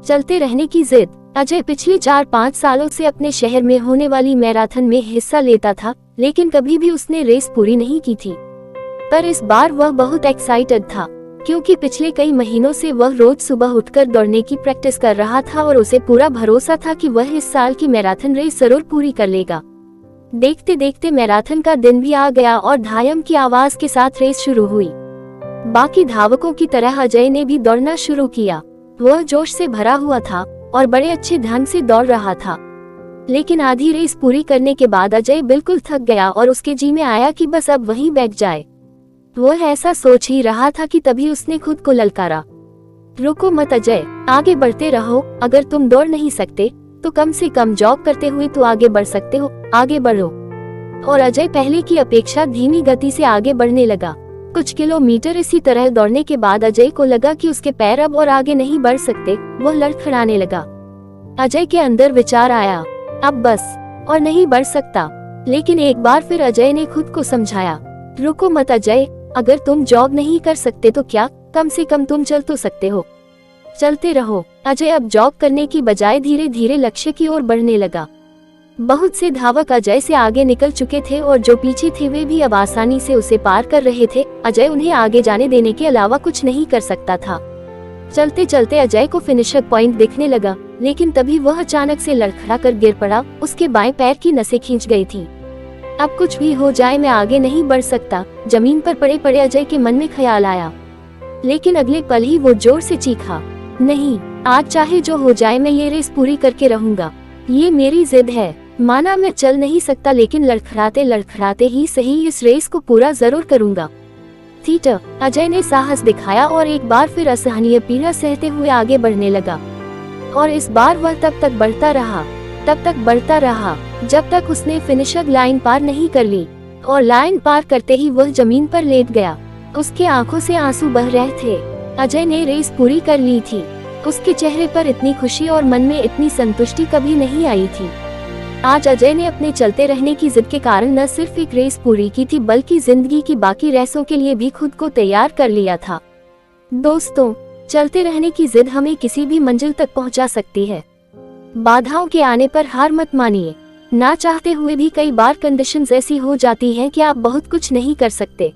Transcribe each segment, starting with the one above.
चलते रहने की जिद। अजय पिछले 4-5 सालों से अपने शहर में होने वाली मैराथन में हिस्सा लेता था, लेकिन कभी भी उसने रेस पूरी नहीं की थी। पर इस बार वह बहुत एक्साइटेड था, क्योंकि पिछले कई महीनों से वह रोज सुबह उठकर दौड़ने की प्रैक्टिस कर रहा था और उसे पूरा भरोसा था कि वह इस साल की मैराथन रेस जरूर पूरी कर लेगा। देखते देखते मैराथन का दिन भी आ गया और धायम की आवाज के साथ रेस शुरू हुई। बाकी धावकों की तरह अजय ने भी दौड़ना शुरू किया। वह जोश से भरा हुआ था और बड़े अच्छे ढंग से दौड़ रहा था, लेकिन आधी रेस पूरी करने के बाद अजय बिल्कुल थक गया और उसके जी में आया कि बस अब वहीं बैठ जाए। वह ऐसा सोच ही रहा था कि तभी उसने खुद को ललकारा, रुको मत अजय, आगे बढ़ते रहो। अगर तुम दौड़ नहीं सकते तो कम से कम जॉग करते हुए तो आगे बढ़ सकते हो, आगे बढ़ो। और अजय पहले की अपेक्षा धीमी गति से आगे बढ़ने लगा। कुछ किलोमीटर इसी तरह दौड़ने के बाद अजय को लगा कि उसके पैर अब और आगे नहीं बढ़ सकते। वह लड़खड़ाने लगा। अजय के अंदर विचार आया, अब बस और नहीं बढ़ सकता। लेकिन एक बार फिर अजय ने खुद को समझाया, रुको मत अजय, अगर तुम जॉग नहीं कर सकते तो क्या, कम से कम तुम चल तो सकते हो, चलते रहो। अजय अब जॉग करने की बजाय धीरे धीरे लक्ष्य की ओर बढ़ने लगा। बहुत से धावक अजय से आगे निकल चुके थे और जो पीछे थे वे भी अब आसानी से उसे पार कर रहे थे। अजय उन्हें आगे जाने देने के अलावा कुछ नहीं कर सकता था। चलते चलते अजय को फिनिशर पॉइंट दिखने लगा, लेकिन तभी वह अचानक से लड़खड़ा कर गिर पड़ा। उसके बाएं पैर की नसें खींच गई थी। अब कुछ भी हो जाए मैं आगे नहीं बढ़ सकता, जमीन पर पड़े पड़े अजय के मन में ख्याल आया। लेकिन अगले पल ही वो जोर से चीखा, नहीं, आज चाहे जो हो जाए मैं ये रेस पूरी करके रहूंगा। ये मेरी जिद है। माना मैं चल नहीं सकता, लेकिन लड़खड़ाते लड़खड़ाते ही सही इस रेस को पूरा जरूर करूंगा। थीटर अजय ने साहस दिखाया और एक बार फिर असहनीय पीड़ा सहते हुए आगे बढ़ने लगा। और इस बार वह तब तक बढ़ता रहा जब तक उसने फिनिशर लाइन पार नहीं कर ली। और लाइन पार करते ही वह जमीन पर लेट गया। उसके आंखों से आंसू बह रहे थे। अजय ने रेस पूरी कर ली थी। उसके चेहरे पर इतनी खुशी और मन में इतनी संतुष्टि कभी नहीं आई थी। आज अजय ने अपने चलते रहने की जिद के कारण न सिर्फ एक रेस पूरी की थी, बल्कि जिंदगी की बाकी रेसों के लिए भी खुद को तैयार कर लिया था। दोस्तों, चलते रहने की जिद हमें किसी भी मंजिल तक पहुंचा सकती है। बाधाओं के आने पर हार मत मानिए। ना चाहते हुए भी कई बार कंडीशंस ऐसी हो जाती हैं कि आप बहुत कुछ नहीं कर सकते,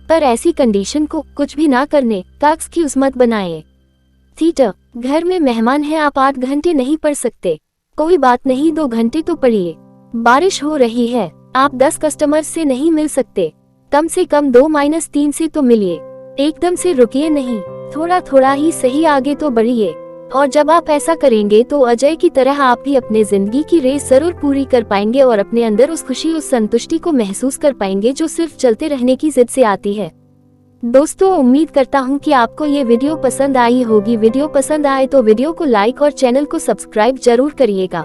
पर ऐसी कंडीशन को कुछ भी ना करने का एक्सक्यूज मत बनाएं। थीटर घर में मेहमान हैं, आप 8 घंटे नहीं पढ़ सकते, कोई बात नहीं, 2 घंटे तो पढ़िए। बारिश हो रही है, आप 10 कस्टमर्स से नहीं मिल सकते, कम से कम 2-3 से तो मिलिए। एकदम से रुकिए नहीं, थोड़ा थोड़ा ही सही आगे तो बढ़िए। और जब आप ऐसा करेंगे तो अजय की तरह आप भी अपने जिंदगी की रेस जरूर पूरी कर पाएंगे और अपने अंदर उस खुशी, उस संतुष्टि को महसूस कर पाएंगे जो सिर्फ चलते रहने की जिद से आती है। दोस्तों, उम्मीद करता हूँ कि आपको ये वीडियो पसंद आई होगी। वीडियो पसंद आए तो वीडियो को लाइक और चैनल को सब्सक्राइब जरूर करिएगा।